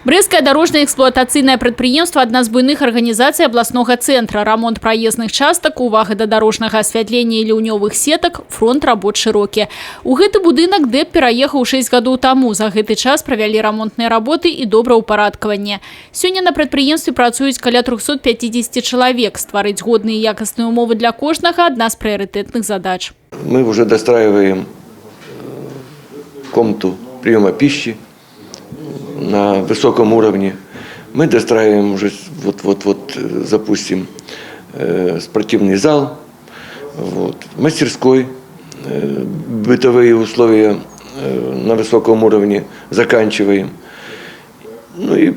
Брэсцкае дорожна-эксплуатацыйнае прадпрыемства – адна з буйных арганізацый абласнога цэнтра. Рамонт праездных частак, увага да дарожнага асвятлення і ліўнёвых сетак, фронт работ шырокі. У гэты будынак ДЭП пераехаў 6 гадоў таму. За гэты час правялі рамонтныя работы і добраўпарадкаванне. Сёння на прадпрыемстве працуюць каля 350 чалавек. Стварыць годныя і якасныя умовы для кожнага – адна з прыярытэтных задач. Мы уже достраиваем комнату приема пищи на высоком уровне. Мы достраиваем уже, вот запустим спортивный зал, мастерской, бытовые условия на высоком уровне заканчиваем. Ну и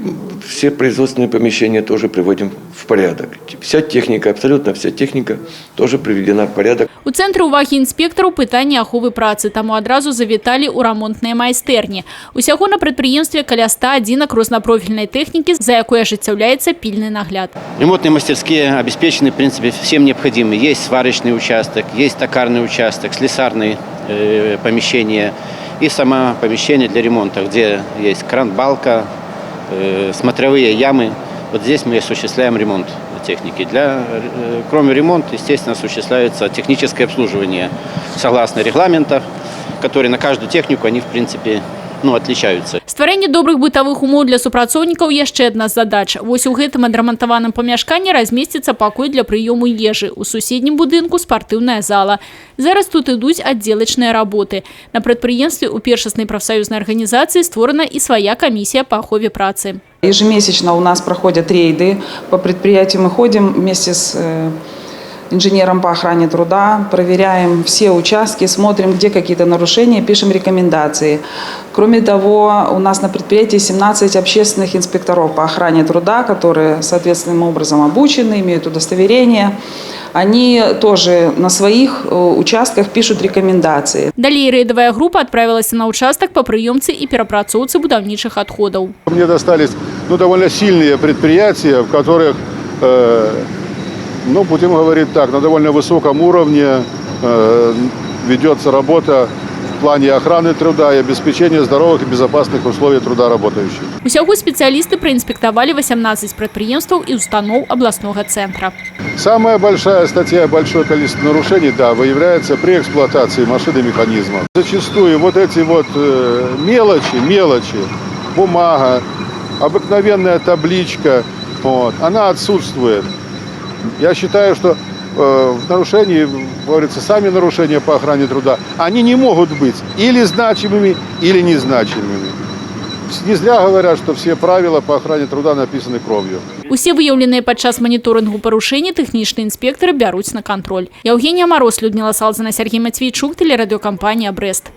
все производственные помещения тоже приводим в порядок. Вся техника, абсолютно вся техника тоже приведена в порядок. У цэнтры увагі інспектараў пытанне аховы працы, таму адразу завіталі ў рамонтныя майстэрні. Усяго на прадпрыемстве каля 100 адзінак рознопрофільнай тэхнікі, за якой ажыццяўляецца пільны нагляд. Ремонтные мастерские обеспечены, в принципе, всем необходимым. Есть сварочный участок, есть токарный участок, слесарные помещения и само помещение для ремонта, где есть кран-балка, смотровые ямы. Вот здесь мы осуществляем ремонт техники. Кроме ремонта, естественно, осуществляется техническое обслуживание согласно регламентов, которые на каждую технику, они в принципе отличаются. Стварэнне добрых бытавых умоў для супрацоўнікаў яшчэ адна з задач. Вось у гэтым адрамантаваным памяшканні размесціцца пакой для прыёму ежы. У суседнім будынку спартыўная зала. Зараз тут ідуць аддзелачныя работы. На прадпрыемстве у першаснай прафсаюзнай арганізацыі створана і свая камісія па ахове працы. Ежемесячно у нас проходят рейды по предприятию. Мы ходим вместе с инженером по охране труда, проверяем все участки, смотрим, где какие-то нарушения, пишем рекомендации. Кроме того, у нас на предприятии 17 общественных инспекторов по охране труда, которые соответственным образом обучены, имеют удостоверение. Они тоже на своих участках пишут рекомендации. Далее рейдовая группа отправилась на участок по приемце и перапрацоўцы будаўнічых отходов. Мне достались довольно сильные предприятия, в которых, будем говорить так, на довольно высоком уровне ведется работа в плане охраны труда и обеспечения здоровых и безопасных условий труда работающих. Усяго специалисты проинспектовали 18 предприемств и установ областного центра. Самая большая статья, большое количество нарушений, выявляется при эксплуатации машин и механизмов. Зачастую вот эти мелочи, бумага, обыкновенная табличка, она отсутствует. Я считаю, что в нарушении, говорится, сами нарушения по охране труда, они не могут быть или значимыми, или незначимыми. Не зря говорят, что все правила по охране труда написаны кровью. Усе выяўленыя падчас маніторынгу парушэнні тэхнічныя інспектары бяруць на кантроль. Евгения Мороз, Людмила Салзина, Сергей Матвейчук, телерадиокомпания «Брест».